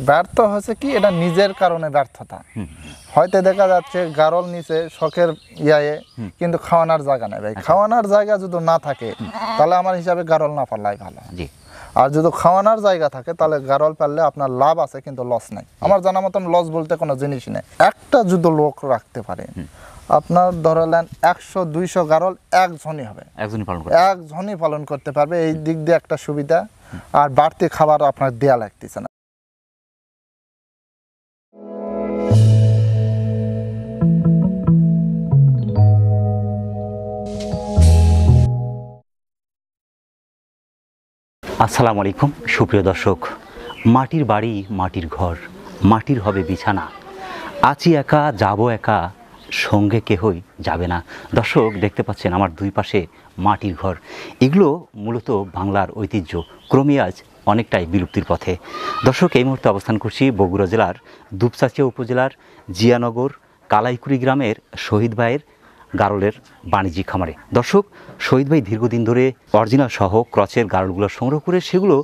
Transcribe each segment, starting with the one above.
ব্যর্থ হচ্ছে কি, এটা নিজের কারণে ব্যর্থতা। হয়তো দেখা যাচ্ছে গারল নিচে শখের ইয়ায়ে, কিন্তু খাওয়ানোর জায়গা নেই ভাই। খাওয়ানোর জায়গা যদি না থাকে তাহলে আমার হিসাবে গারল না পারলাই ভালো। আর যদি খাওয়ানোর জায়গা থাকে তাহলে গারল পারলে আপনার লাভ আছে, কিন্তু লস নাই। আমার জানা মতন লস বলতে কোনো জিনিস নেই। একটা যদি লোক রাখতে পারে, আপনার ধরলেন 100-200 গারল একজনই হবে, একজনই পালন করতে পারবে। এই দিক দিয়ে একটা সুবিধা। আর বাড়তি খাবার আপনার দেয়া লাগতেছে না। আসসালামু আলাইকুম সুপ্রিয় দর্শক। মাটির বাড়ি, মাটির ঘর, মাটির হবে বিছানা। আছি একা, যাব একা, সঙ্গে কেহই যাবে না। দর্শক দেখতে পাচ্ছেন আমার দুই পাশে মাটির ঘর। এগুলো মূলত বাংলার ঐতিহ্য, ক্রমে আজ অনেকটাই বিলুপ্তির পথে। দর্শক এই মুহূর্তে অবস্থান করছি বগুড়া জেলার দুপচাচিয়া উপজেলার জিয়ানগর কালাইকুড়ি গ্রামের শহীদ ভাইয়ের গারলের বাণিজ্যিক খামারে। দর্শক, শহীদ ভাই দীর্ঘদিন ধরে অরিজিনাল সহ ক্রচের গারলগুলো সংগ্রহ করে সেগুলো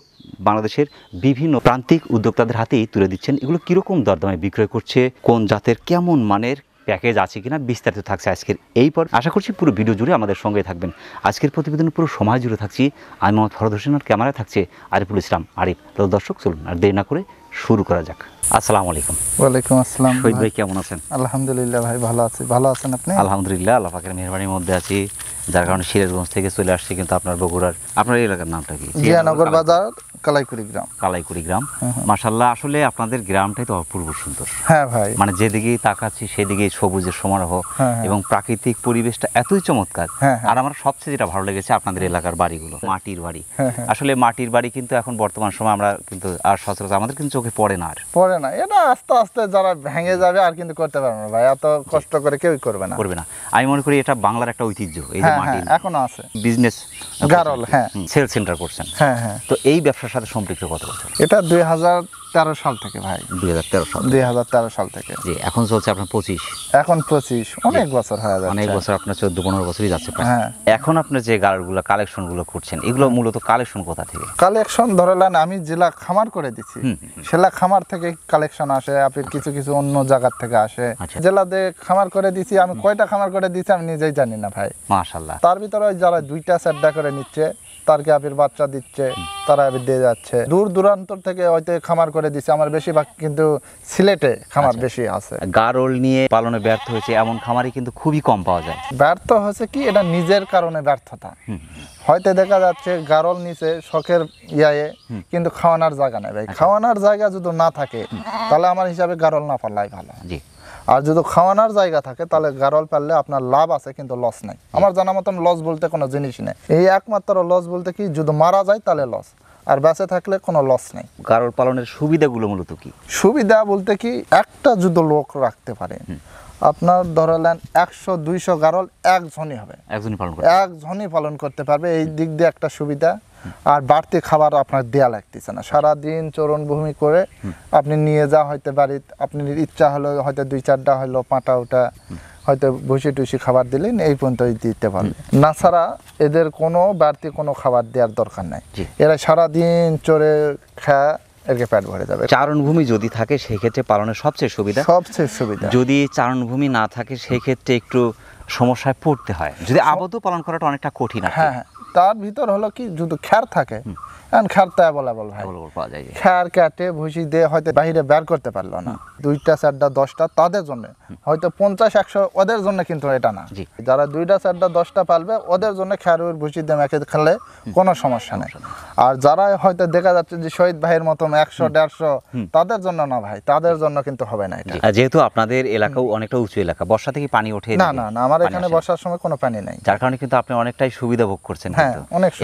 বাংলাদেশের বিভিন্ন প্রান্তিক উদ্যোক্তাদের হাতেই তুলে দিচ্ছেন। এগুলো কীরকম দরদামে বিক্রয় করছে, কোন জাতের কেমন মানের প্যাকেজ আছে কিনা বিস্তারিত থাকছে আজকের এই পর। আশা করছি পুরো ভিডিও জুড়ে আমাদের সঙ্গে থাকবেন। আজকের প্রতিবেদন পুরো সময় জুড়ে থাকছি আমি মোহাম্মদ ফরহাদ হোসেন, আর ক্যামেরায় থাকছে আরিফুল ইসলাম আরিফ। তো দর্শক চলুন আর দেরি না করে শুরু করা যাক। আসসালামু আলাইকুম। ওয়ালাইকুম আসসালাম। শহীদ ভাই কেমন আছেন? আলহামদুলিল্লাহ ভাই, ভালো আছি। ভালো আছেন আপনি? আলহামদুলিল্লাহ, আল্লাহ পাকের মেহরবানির মধ্যে আছি। যার কারণে সিরাজগঞ্জ থেকে চলে আসছি, কিন্তু আপনার বগুড়ার, আপনার এলাকার নামটা কি? জিয়ানগর বাজার, কালাইকুড়ি গ্রাম। কালাইকুড়ি গ্রাম, মাশাআল্লাহ। আসলে আপনাদের গ্রামটাই তো অপূর্ব সুন্দর। হ্যাঁ ভাই, মানে যেদিকেই তাকাচ্ছি সেদিকেই সবুজের সমারোহ এবং প্রাকৃতিক পরিবেশটা এতই চমৎকার। আর আমার সবচেয়ে যেটা ভালো লেগেছে আপনাদের এলাকার বাড়িগুলো, মাটির বাড়ি। আসলে মাটির বাড়ি কিন্তু এখন বর্তমান সময় আমরা কিন্তু আর সচরাচর আমাদের কিন্তু চোখে পড়ে না। আর পড়ে না, এটা আস্তে আস্তে যারা ভেঙে যাবে আর কিন্তু করতে পারবে না ভাই। এত কষ্ট করে কেউই করবে না। আমি মনে করি এটা বাংলার একটা ঐতিহ্য। এই যে মাটি এখনো আছে, বিজনেস গারল, সেল সেন্টার করছেন। তো এই ব্যবসার সাথে সম্পৃক্ত কত বছর? এটা 2013 সাল থেকে ভাই। 2013 সাল থেকে। জি, এখন চলছে আপনার 25। এখন 25, অনেক বছর হয়ে যাচ্ছে। অনেক বছর, আপনার 14-15 বছরই যাচ্ছে প্রায়। এখন আপনার যে গারলগুলো কালেকশনগুলো করছেন, এগুলো মূলত কালেকশন কোথা থেকে? কালেকশন ধরলেন আমি জেলা খামার করে দিচ্ছি, সেলা খামার থেকে কালেকশন আসে। আপনি কিছু কিছু অন্য জায়গার থেকে আসে। জেলাতে খামার করে দিচ্ছি আমি। কয়টা খামার করে দিচ্ছি আমি নিজেই জানি না ভাই। মাশাআল্লাহ। তার ভিতরে যারা 2টা 4টা করে নিচ্ছে, তারকে আপির বাচ্চা দিচ্ছে, তারা আপির দিয়ে যাচ্ছে। দূর দূরান্ত থেকে হয়তো খামার করে দিচ্ছে। আমার বেশিরভাগ কিন্তু সিলেটে খামার বেশি আছে। গারল নিয়ে পালনে ব্যর্থ হয়েছে এমন খামারই কিন্তু খুবই কম পাওয়া যায়। ব্যর্থ হচ্ছে কি, এটা নিজের কারণে ব্যর্থতা। হয়তো দেখা যাচ্ছে গারল নিচে শখের ইয়ায়ে, কিন্তু খাওয়ানোর জায়গা নেই ভাই। খাওয়ানোর জায়গা যদি না থাকে তাহলে আমার হিসাবে গারল না পারলাই ভালো। আর যদি খাওয়ানোর জায়গা থাকে তাহলে গারল পারলে আপনার লাভ আছে, কিন্তু লস নাই। আমার জানা মতন লস বলতে কোনো জিনিস নেই। এই একমাত্র লস বলতে কি, যদি মারা যায় তাহলে লস, আর বেঁচে থাকলে কোনো লস নেই। গারল পালনের সুবিধাগুলো মূলত কি? সুবিধা বলতে কি, একটা যদি লোক রাখতে পারে, আপনার ধরলেন 100-200 গারল একজনই হবে, একজনই পালন করতে পারবে। এই দিক দিয়ে একটা সুবিধা। আর বাড়তি খাবার আপনার দেয়া লাগতেছে না। সারাদিন চরণভূমি করে আপনি নিয়ে যা, হয়তো বাড়িতে আপনি ইচ্ছা হলো হয়তো 2-4টা হলো পাঁটা ওটা হয়তো ভুসি টুসি খাবার দিলেন, এই পর্যন্ত দিতে পারবে না। ছাড়া এদের কোনো বাড়তি কোনো খাবার দেওয়ার দরকার নাই। এরা সারাদিন চড়ে খায়, এরকে পেট ভরে যাবে। চারণভূমি যদি থাকে সেই ক্ষেত্রে পালনের সবচেয়ে সুবিধা। যদি চারণভূমি না থাকে সেই ক্ষেত্রে একটু সমস্যায় পড়তে হয়। যদি আবদ্ধ পালন করাটা অনেকটা কঠিন। তার ভিতর হলো কি, যদি খ্যার থাকে, খ্যার তো অ্যাভেলেবল ভাই, পাওয়া যায়। খ্যার কাটে ভুসি দিয়ে হয়তো বাইরে বের করতে পারলো না, 2টা 4টা 10টা তাদের জন্য, হয়তো 50-100 ওদের জন্য, কিন্তু এটা না। যারা 2টা 4টা 10টা পালবে ওদের জন্য খ্যার ভুসি দিয়ে মেখে খেলে কোনো সমস্যা নেই। আর যারা হয়তো দেখা যাচ্ছে যে শহীদ ভাইয়ের মতন 100-150, তাদের জন্য না ভাই, তাদের জন্য কিন্তু হবে না এটা। যেহেতু আপনাদের এলাকাও অনেকটা উঁচু এলাকা, বর্ষা থেকে পানি ওঠে না, আমার এখানে বর্ষার সময় কোনো পানি নেই, যার কারণে কিন্তু আপনি অনেকটাই সুবিধা ভোগ করছেন।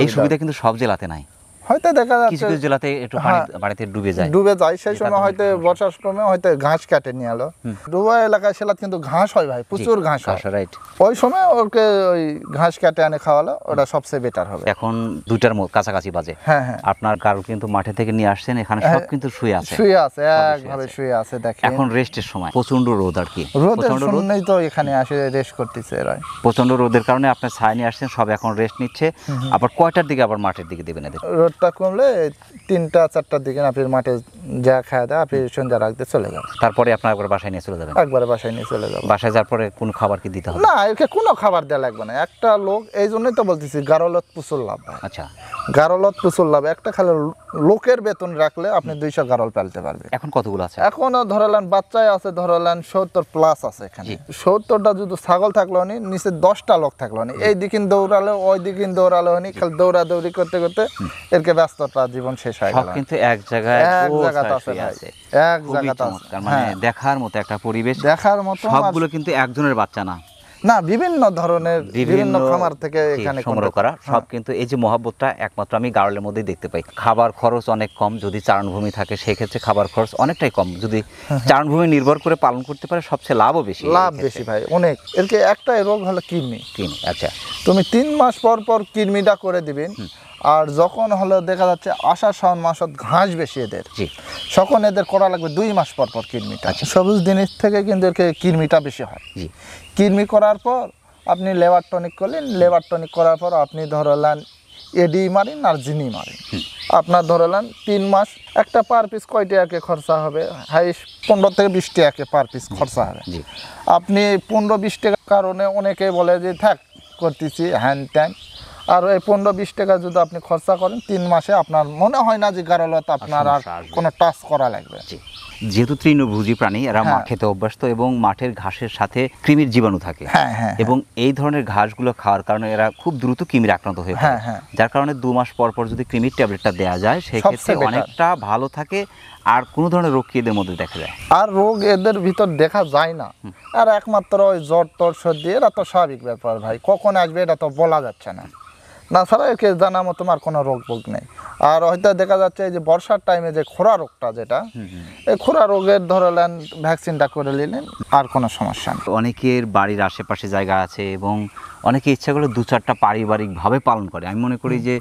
এই সুবিধা কিন্তু সব জেলাতে নাই। হয়তো দেখা যাচ্ছে কিছু জেলাতে একটু পানিতে ডুবে যায়, সেই সময় হয়তো বর্ষার সময় হয়তো ঘাস কাটে নিয়ে এলো। ডুবা এলাকায় সেলা কিন্তু ঘাস হয় ভাই, প্রচুর ঘাস হয়। ওই সময় ওকে ওই ঘাস কাটে এনে খাওয়ালো, ওটা সবচেয়ে বেটার হবে। এখন 2টার কাছাকাছি বাজে। আপনার গারল কিন্তু মাঠে থেকে নিয়ে আসছেন, এখানে সব কিন্তু শুয়ে আছে, একভাবে শুয়ে আছে। দেখেন এখন রেস্টের সময়, প্রচন্ড রোদ। আর কি রোদের জন্যই তো এখানে আসে রেস্ট করতেছে এরা। প্রচন্ড রোদের কারণে আপনার ছায়া নিয়ে আসছেন, সব এখন রেস্ট নিচ্ছে। আবার কয়টার দিকে আবার মাঠের দিকে দেবেন এদের? রোদ দুধটা কমলে 3টা-4টার দিকে আপনি মাঠে যা খাওয়া দেয় আপনি সন্ধ্যা রাখতে চলে যাবেন। তারপরে আপনার একবার বাসায় নিয়ে চলে যাবেন? একবারে বাসায় নিয়ে চলে যাবেন। বাসায় যাওয়ার পরে কোনো খাবার কি দিতে হবে? না, একে কোনো খাবার দেওয়া লাগবে না। একটা লোক, এই জন্যই তো বলতেছি গারলত প্রচুর লাভ ভাই। আচ্ছা, গারলত প্রচুর লাভ। একটা খালি লোকের বেতন রাখলে আপনি 200 গারল পালতে পারবেন। এখন কতগুলো আছে? এখনো ধরালেন বাচ্চায় আছে, ধরালেন 70+ আছে এখানে। 70টা যদি ছাগল থাকলো নি, নিচে 10টা লোক থাকলো নি, এই দিকে দৌড়ালে ওই দিকে দৌড়ালো নি, খালি দৌড়াদৌড়ি করতে করতে এরকে ব্যস্ততা জীবন শেষ হয়ে সব গেল। কিন্তু এক জায়গায় এক জায়গাতে আছে শুয়ে ভাই, আছে। এক খুবই জায়গাতে আছে। চমৎকার, মানে দেখার মতো একটা পরিবেশ। দেখার মতো। সবগুলো কিন্তু একজনের বাচ্চা না, না, বিভিন্ন ধরনের বিভিন্ন খামার থেকে এখানে সংগ্রহ করা। সব কিন্তু এই যে মহব্বতটা একমাত্র আমি গারলের মধ্যেই দেখতে পাই। খাবার খরচ অনেক কম, যদি চারণভূমি থাকে সেক্ষেত্রে খাবার খরচ অনেকটাই কম। যদি চারণভূমি নির্ভর করে পালন করতে পারে সবচেয়ে লাভও বেশি। লাভ বেশি ভাই, অনেক। এরকে একটাই রোগ হলো কৃমি। আচ্ছা, তুমি 3 মাস পর পর কৃমিটা করে দিবেন। আর যখন হলো দেখা যাচ্ছে আষাঢ় শ্রাবণ মাসত ঘাস বেশি এদের, তখন এদের করা লাগবে 2 মাস পর পর কৃমিটা। সবুজ জিনিস থেকে কিন্তু এর কৃমিটা বেশি হয়। কৃমি করার পর আপনি লেবার টনিক করলেন, লেবার টনিক করার পর আপনি ধরলেন এডি মারেন আর জিনি মারেন। আপনার ধরলেন 3 মাস একটা পার পিস কয় টাকা খরচা হবে? হাইস্ট 15 থেকে 20 টাকা পার পিস খরচা হবে। আপনি 15-20 টাকার কারণে অনেকেই বলে যে থাক করতেছি হ্যান ত্যান, আর এই 15-20 টাকা যদি আপনি খরচা করেন 3 মাসে আপনার মনে হয় না যে গারলত আপনার আর কোনো টাচ করা লাগবে। যেহেতু তৃণভোজী প্রাণী, এরা মাঠ খেতে অভ্যস্ত এবং মাঠের ঘাসের সাথে কৃমির জীবাণু থাকে, এবং এই ধরনের ঘাসগুলো খাওয়ার কারণে এরা খুব দ্রুত কৃমির আক্রান্ত হয়ে পড়ে। যার কারণে 2 মাস পর পর যদি কৃমির ট্যাবলেটটা দেওয়া যায় সেক্ষেত্রে অনেকটা ভালো থাকে, আর কোনো ধরনের রোগ কি এদের মধ্যে দেখা যায়? আর রোগ এদের ভিতর দেখা যায় না। আর একমাত্র ওই জ্বর টর সর্দি, এরা তো স্বাভাবিক ব্যাপার ভাই, কখন আসবে এটা তো বলা যাচ্ছে না। না ছাড়া একে জানা মতো আর কোনো রোগ নেই। আর হয়তো দেখা যাচ্ছে যে বর্ষার টাইমে যে খরা রোগটা, যেটা এই খরা রোগের ধরলেন ভ্যাকসিনটা করে নিলেন, আর কোনো সমস্যা নেই। অনেকের বাড়ির আশেপাশে জায়গা আছে এবং অনেকে ইচ্ছা করে 2-4টা পারিবারিকভাবে পালন করে। আমি মনে করি যে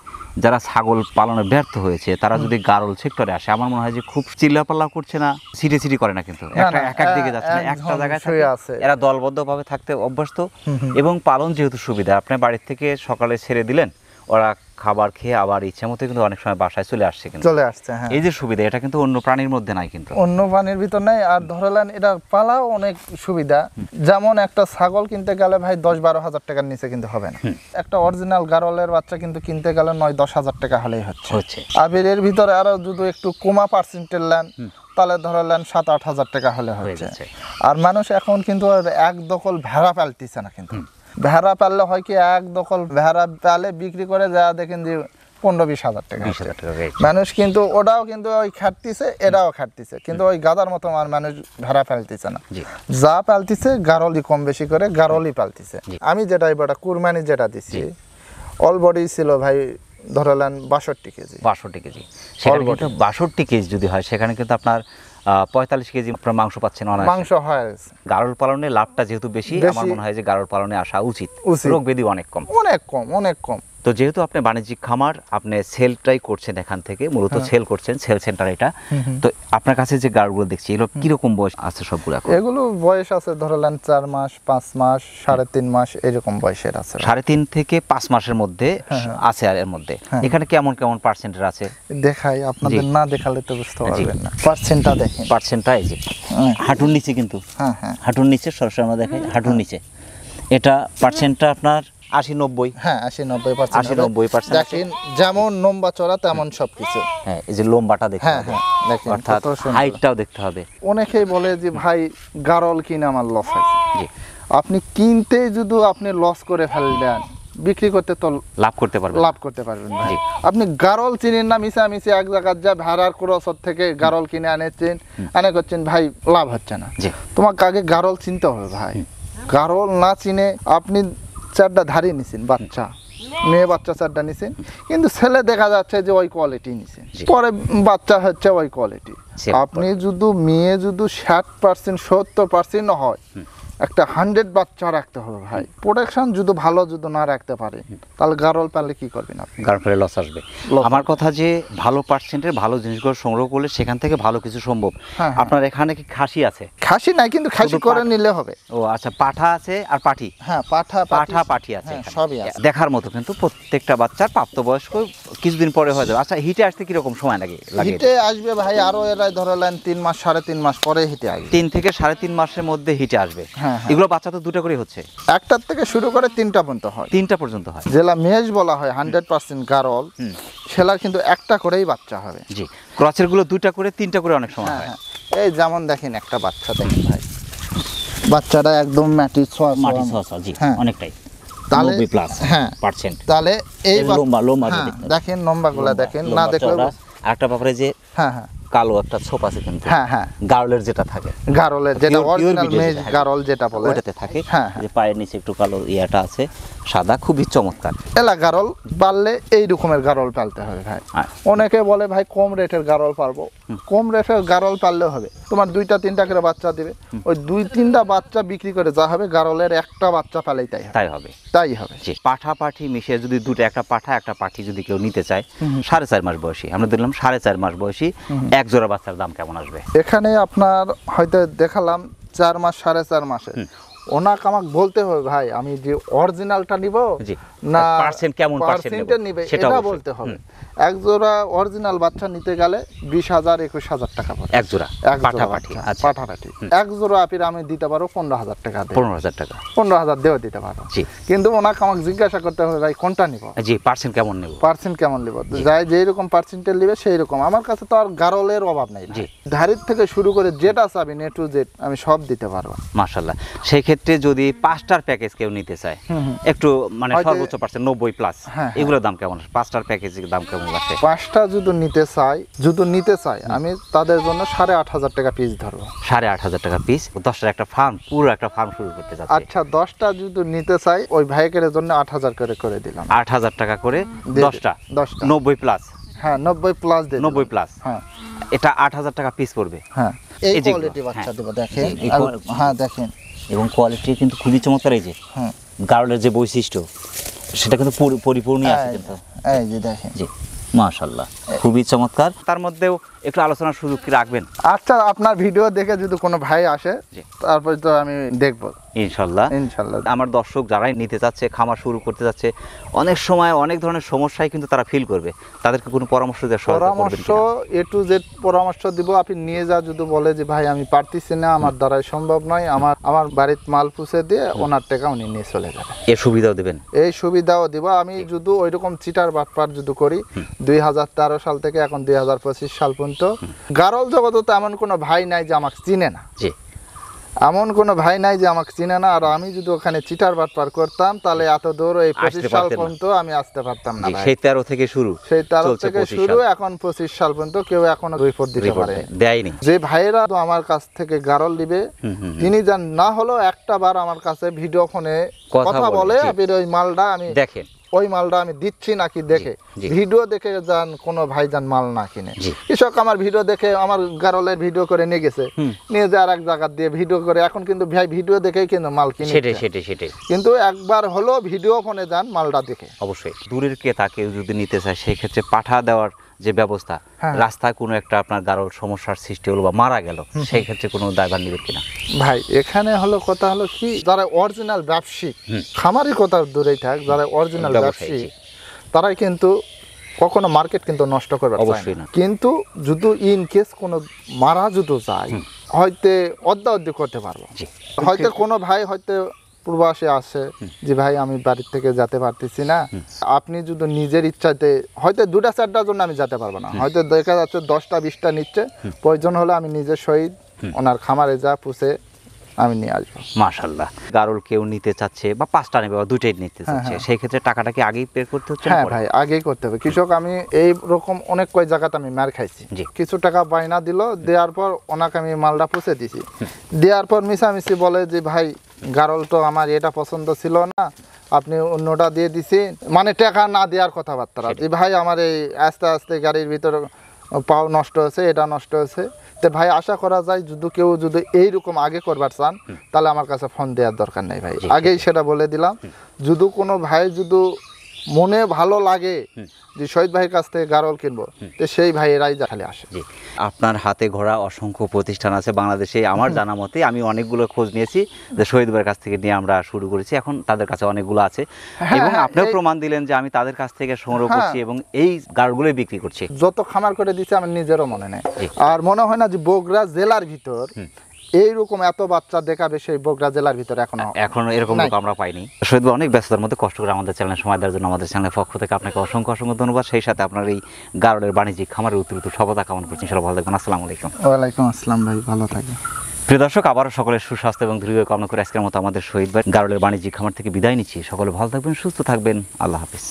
যারা ছাগল পালনে ব্যর্থ হয়েছে তারা যদি গারল সেক্টরে আসে, আমার মনে হয় যে খুব চিল্লাপাল্লা করছে না, সিটি করে না, কিন্তু এক দিকে যাচ্ছে না, একটা জায়গায় আছে। এরা দলবদ্ধভাবে থাকতে অভ্যস্ত এবং পালন যেহেতু সুবিধা, আপনি বাড়ির থেকে সকালে ছেড়ে দিলেন, ওরা খাবার খেয়ে আবার ইচ্ছা মতো কিন্তু অনেক সময় বাসায় চলে আসছে। কিন্তু চলে আসছে, এই যে সুবিধা, এটা কিন্তু অন্য প্রাণীর মধ্যে নাই, কিন্তু অন্য প্রাণীর ভিতর নাই। আর ধরলেন এটা পালাও অনেক সুবিধা। যেমন একটা ছাগল কিনতে গেলে ভাই 10-12 হাজার টাকার নিচে কিন্তু হবে না। একটা অরিজিনাল গারলের বাচ্চা কিন্তু কিনতে গেলে 9-10 হাজার টাকা হলেই হচ্ছে। আর এর ভিতরে আরো যদি একটু কমা পার্সেন্টের নেন তাহলে ধরলেন 7-8 হাজার টাকা হলে হচ্ছে। আর মানুষ এখন কিন্তু এক দখল ভেড়া পালতিছে না, কিন্তু ভেড়া পাললে হয় কি, এক দখল ভেড়া পালে বিক্রি করে যা দেখেন যে 15-20 হাজার টাকা মানুষ কিন্তু ওটাও কিন্তু ওই খাটতিছে, এটাও খাটতিছে, কিন্তু ওই গাদার মতো আর মানুষ ভেড়া পালতিছে না। যা পালতিছে গারলই কম বেশি করে গারলই পালতিছে। আমি যেটা এবার কুরবানি যেটা দিছি অলবডি ছিল ভাই ধরলেন 62 কেজি। 62 কেজি, 62 কেজি যদি হয় সেখানে কিন্তু আপনার 45 কেজি মাংস পাচ্ছেন। মাংস হয়। গারল পালনে লাভটা যেহেতু বেশি, আমার মনে হয় যে গারল পালনে আসা উচিত। রোগ ব্যাধি অনেক কম। তো যেহেতু আপনি বাণিজ্যিক খামার, আপনি সেলটাই করছেন এখান থেকে, মূলত সেল করছেন, সেল সেন্টার এটা। তো আপনার কাছে যে গারলগুলো দেখছি এগুলো কিরকম বয়স আছে সবগুলো? এগুলো বয়স আছে ধরলেন 4 মাস, 5 মাস, 3.5 মাস এরকম বয়সের আছে। 3.5 থেকে 5 মাসের মধ্যে আছে। আর এর মধ্যে এখানে কেমন পার্সেন্টের আছে দেখাই আপনাদের, না দেখালে তো বুঝতে পারবেন না। পার্সেন্টটা দেখেন, পার্সেন্টটা এই যে হাঁটুর নিচে, কিন্তু হাঁটুর নিচে সরাসরি আমরা দেখাই, হাঁটুর নিচে এটা পার্সেন্টটা আপনার 80-90। 80-90% দেখেন, যেমন লম্বা চড়া তেমন সবকিছু। এই যে লম্বাটা দেখতে হবে, অর্থাৎ হাইটটাও দেখতে হবে। অনেকেই বলে যে ভাই গারল কিনে আমার লস হয়েছে। আপনি কিনতে যদি আপনি লস করে ফেললেন, বিক্রি করতে তো লাভ করতে পারবেন ভাই। আপনি গারল চিনেন না, মিশামিশি এক জায়গায় যা ভেড়ার ক্রসর থেকে গারল কিনে এনে করছেন ভাই, লাভ হচ্ছে না। তোমাকে আগে গারল চিনতে হবে ভাই। গারল না চিনে আপনি 4টা ধারি নিছেন, বাচ্চা মেয়ে বাচ্চা 4টা নিছেন, কিন্তু ছেলে দেখা যাচ্ছে যে ওই কোয়ালিটি নিছেন, পরে বাচ্চা হচ্ছে ওই কোয়ালিটি। আপনি যদি মেয়ে যদি 60% 70% হয়, একটা 100 বাচ্চা রাখতে হবে ভাই। প্রোডাকশন যদি ভালো যদি না রাখতে পারে তাহলে গারল পালে কি করবেন আপনি? গারল ফেলে লস আসবে। আমার কথা যে ভালো পার্সেন্টের ভালো জিনিসগুলো সংগ্রহ করলে সেখান থেকে ভালো কিছু সম্ভব। হ্যাঁ। আপনার এখানে কি খাসি আছে? খাসি নাই, কিন্তু খাসি করে নিলে হবে। ও আচ্ছা, পাঠা আছে আর পাঠি? হ্যাঁ, পাঠা পাঠি আছে হ্যাঁ, এখানে। সবই আছে। দেখার মতো কিন্তু প্রত্যেকটা বাচ্চার প্রাপ্তবয়স্ক কিছুদিন পরে হয়ে যাবে। আচ্ছা, হিটে আসতে কিরকম সময় লাগে? হিটে আসবে ভাই আরো এরাই ধরলেন 3 মাস 3.5 মাস পরে হিটে আসবে। 3 থেকে 3.5 মাসের মধ্যে হিটে আসবে। হ্যাঁ। এগুলো বাচ্চা তো দুটো করে হচ্ছে? একটার থেকে শুরু করে 3টা পর্যন্ত হয়। 3টা পর্যন্ত হয়। যেটা মেষ বলা হয় 100% গারল, সেলার কিন্তু একটা করেই বাচ্চা হবে। জি, ক্রসের গুলো 2টা করে 3টা করে অনেক সময় হয়। হ্যাঁ, এই যেমন দেখেন একটা বাচ্চা দেখেন ভাই, বাচ্চাটা একদম মাটির ছোঁয়া মাটি ছোঁয়া। ছয়, জি হ্যাঁ। অনেকটাই। তাহলে 90 প্লাস হ্যাঁ পার্সেন্ট। তাহলে এই লম্বা হ্যাঁ, দেখতে হবে। দেখেন লম্বাগুলা দেখেন, না দেখলে একটা ব্যাপারে যে হ্যাঁ হ্যাঁ কালো একটা ছোপ আছে কিন্তু হ্যাঁ হ্যাঁ গারলের যেটা থাকে, গারলের যেটা Pure অরিজিনাল video মেষ যেটা থাকে, গারল যেটা বলে ওটাতে থাকে। হ্যাঁ, হ্যাঁ। যে পায়ের নিচে একটু কালো ইয়াটা আছে, সাদা, খুবই চমৎকার। এলা গারল পাললে এই রকমের গারল পালতে হবে ভাই। হ্যাঁ। অনেকে বলে ভাই কম রেটের গারল পারবো, কম রেটের গারল পাললে হবে, তোমার 2টা 3টা করে বাচ্চা দিবে, ওই 2-3টা বাচ্চা বিক্রি করে যা হবে গারলের একটা বাচ্চা পালেই তাই হবে। তাই হবে। তাই হবে। যে পাঠা পাঠি মিশিয়ে যদি দুটো, একটা পাঠা একটা পাঠি যদি কেউ নিতে চায় 4.5 মাস বয়সী, আমরা দেখলাম 4.5 মাস বয়সী এক জোড়া বাচ্চার দাম কেমন আসবে? এখানে আপনার হয়তো দেখালাম 4 মাস 4.5 মাসে, ওনাকে আমাকে বলতে হবে ভাই আমি যে অরিজিনালটা নিব জি, না পার্সেন্ট কেমন পার্সেন্ট পার্সেন্টে নিবে সেটা এটা অবশ্যই। বলতে হবে। এক জোড়া অরিজিনাল বাচ্চা নিতে গেলে 20,000-21,000 টাকা পড়ে। এক জোড়া এক পাঠা জোড়া পাঠি। বাচ্চা, আচ্ছা, পাঠা পাঠি এক জোড়া আপির আমি দিতে পারো 15,000 টাকা দিয়ে, 15,000 টাকা। 15,000 দিয়েও দিতে পারো। জি। কিন্তু ওনাকে আমাকে জিজ্ঞাসা করতে হবে ভাই কোনটা নিব, জি, পার্সেন্ট কেমন নেব? পার্সেন্ট কেমন নিব, যাই যেই রকম পার্সেন্টের নিবে সেই রকম। আমার কাছে তো আর গারলের অভাব নাই জি। ধারির থেকে শুরু করে যেটা চাবি A to Z আমি সব দিতে পারবো। মাশাআল্লাহ। সেই ক্ষেত্রে যদি 5টার প্যাকেজ কেউ নিতে চায়, একটু মানে হয়তো- সর্বোচ্চ পার্সেন্ট 90 প্লাস, হ্যাঁ, এগুলোর দাম কেমন? 5টার প্যাকেজের দাম কেমন আছে? 5টা যদি নিতে চাই আমি তাদের জন্য 8,500 টাকা পিস ধরবো। 8,500 টাকা পিস। 10টার একটা ফার্ম, পুরো একটা ফার্ম শুরু করতে যাচ্ছে। আচ্ছা 10টা যদি নিতে চাই ওই ভাইকের জন্য 8,000 করে দিলাম। 8,000 টাকা করে দিয়ে 10টা, 10টা 90 প্লাস। হ্যাঁ 90 প্লাস দিয়ে 90 প্লাস, হ্যাঁ এটা 8,000 টাকা পিস পড়বে। হ্যাঁ এই এই যেগুলো, কোয়ালিটি বাচ্চা হ্যাঁ। দেবো দেখেন। এই আর- কোয়ালিটি। হ্যাঁ দেখেন এবং কোয়ালিটি কিন্তু খুবই চমৎকার। এই যে হ্যাঁ গারলের যে বৈশিষ্ট্য সেটা কিন্তু পরিপূর্ণই আছে কিন্তু। এই যে দেখেন। জি, মাশাআল্লাহ, খুবই চমৎকার। তার মধ্যেও একটু আলোচনার সুযোগ কি রাখবেন? আচ্ছা আপনার ভিডিও দেখে যদি কোনো ভাই আসে জি। তারপরে তো আমি দেখবো ইনশাল্লাহ। ইনশাল্লাহ। আমার দর্শক যারাই নিতে চাচ্ছে, খামার শুরু করতে যাচ্ছে, অনেক সময় অনেক ধরনের সমস্যায় কিন্তু তারা ফিল করবে, তাদেরকে কোনো পরামর্শ দেওয়ার সহায়তা করবেন পরামর্শ কিনা? A to Z পরামর্শ দিব। আপনি নিয়ে যা যদি বলে যে ভাই আমি পারতেছি না, আমার দ্বারাই সম্ভব নয়, আমার বাড়িতে মাল পুষে দিয়ে ওনার টাকা উনি নিয়ে চলে যাবে, এর সুবিধাও দেবেন। এই সুবিধাও দিব। আমি যদি ওইরকম চিটার বাটপার যদি করি 2013 সাল থেকে এখন 2025 সাল পর্যন্ত গারল জগতে তো এমন কোনো ভাই নাই যে আমাকে চিনে না, জি, এমন কোনো ভাই নাই যে আমাকে চিনে না। আর আমি যদি ওখানে চিটার বাটপার করতাম তাহলে এত দূর এই 25 সাল পারতেন না। পর্যন্ত আমি আসতে পারতাম না জি, ভাই। সেই 13 থেকে শুরু, সেই 13 চলছে থেকে 25 শুরু সাল। এখন 25 সাল পর্যন্ত কেউ এখনো রিপোর্ট দিতে রিপোর্ট পারে। দেয়নি। যে ভাইয়েরা তো আমার কাছ থেকে গারল দিবে তিনি যান না হলো একটা বার আমার কাছে ভিডিও ফোনে কথা কথা বলে, বলে জি। আপনি ওই মালটা আমি দেখেন, ওই মালটা আমি দিচ্ছি নাকি দেখে জি। ভিডিও দেখে যান কোনো ভাই যান মাল না কিনে। জি। কৃষক আমার ভিডিও দেখে আমার গারলের ভিডিও করে নিয়ে গেছে, নিয়ে যে আর এক জায়গা দিয়ে ভিডিও করে এখন কিন্তু ভাই ভিডিও দেখেই কিন্তু মাল কিনে, সেটাই কিন্তু একবার হলো ভিডিও ফোনে যান মালটা দেখে। অবশ্যই। দূরের ক্রেতা কেউ যদি নিতে চায় সেই ক্ষেত্রে পাঠা দেওয়ার যে ব্যবস্থা, হ্যাঁ। রাস্তায় কোনো একটা আপনার গারল সমস্যার সৃষ্টি হলো বা মারা গেল, সেই ক্ষেত্রে কোনো দায়ভার নেবেন কিনা? ভাই এখানে হলো কথা হলো কি, যারা অরিজিনাল ব্যবসায়িক, খামারি কথা দূরেই থাক, যারা অরিজিনাল ব্যবসায়ী, ব্যবসায়ী তারাই কিন্তু কখনো মার্কেট কিন্তু নষ্ট করবে অবশ্যই না। কিন্তু যদি ইন কেস কোনো মারা যদি যায় হয়তো অর্ধি করতে পারবো। জি। হয়তো কোনো ভাই হয়তো প্রবাসে আসে যে ভাই আমি বাড়ির থেকে যেতে পারতেছি না, আপনি যদি নিজের ইচ্ছাতে হয়তো 2-4টার জন্য আমি যেতে পারবো না, হয়তো দেখা যাচ্ছে 10টা-20টা নিচ্ছে, প্রয়োজন হলে আমি নিজের সহিত ওনার খামারে যা পুষে আমি নিয়ে আসবো। মাশাআল্লাহ। গারল কেউ নিতে চাচ্ছে বা 5টা নেবে বা 2টাই নিতে চাচ্ছে, সেই ক্ষেত্রে টাকাটা কি আগেই পে করতে হচ্ছে না হ্যাঁ পরে? ভাই আগেই করতে হবে। কৃষক আমি এই রকম অনেক কয় জায়গাতে আমি মার খাইছি, জি। কিছু টাকা বায়না দিল, দেওয়ার পর ওনাকে আমি মালটা পুষে দিছি, দেওয়ার পর মিশামিশি বলে যে ভাই গারল তো আমার এটা পছন্দ ছিল না, আপনি অন্যটা দিয়ে দিছি, মানে টাকা না দেওয়ার কথাবার্তা, যে ভাই আমার এই আস্তে আস্তে গাড়ির ভিতরে পাও নষ্ট হয়েছে, এটা নষ্ট হয়েছে, তো ভাই আশা করা যায় যদি কেউ যদি এইরকম আগে করবার চান তাহলে আমার কাছে ফোন দেওয়ার দরকার নেই ভাই, আগেই সেটা বলে দিলাম। যদি কোনো ভাই যদি মনে ভালো লাগে যে শহীদ ভাইয়ের কাছ থেকে গারল কিনবো, তো সেই ভাইয়েরাই খালি আসে। জি, আপনার হাতে ঘোরা অসংখ্য প্রতিষ্ঠান আছে বাংলাদেশে, আমার জানা মতে আমি অনেকগুলো খোঁজ নিয়েছি যে শহীদ ভাইয়ের কাছ থেকে নিয়ে আমরা শুরু করেছি, এখন তাদের কাছে অনেকগুলো আছে এবং আপনিও প্রমাণ দিলেন যে আমি তাদের কাছ থেকে সংগ্রহ করছি এবং এই গাড়গুলোই বিক্রি করছি। যত খামার করে দিচ্ছে আমার নিজেরও মনে নেই, জি। আর মনে হয় না যে বগুড়া জেলার ভিতর এইরকম এত বাচ্চা দেখাবে সেই বগুড়া জেলার ভিতরে এখনো এরকম লোক আমরা পাইনি। শহীদ ভাই অনেক ব্যস্ততার মধ্যে কষ্ট করে আমাদের চ্যানেলে সময় দেওয়ার জন্য আমাদের চ্যানেলের পক্ষ থেকে আপনাকে অসংখ্য অসংখ্য ধন্যবাদ। সেই সাথে আপনার এই গারলের বাণিজ্যিক খামারের উত্তরোত্তর সফলতা কামনা করছি। ইনশাআল্লাহ ভালো থাকবেন। আসসালামু আলাইকুম। ওয়ালাইকুম আসসালাম ভাই, ভালো থাকে। প্রিয় দর্শক, আবারও সকলের সুস্বাস্থ্য এবং দীর্ঘ কামনা করে আজকের মতো আমাদের শহীদ ভাই গারলের বাণিজ্যিক খামার থেকে বিদায় নিচ্ছি। সকলে ভালো থাকবেন, সুস্থ থাকবেন। আল্লাহ হাফিজ।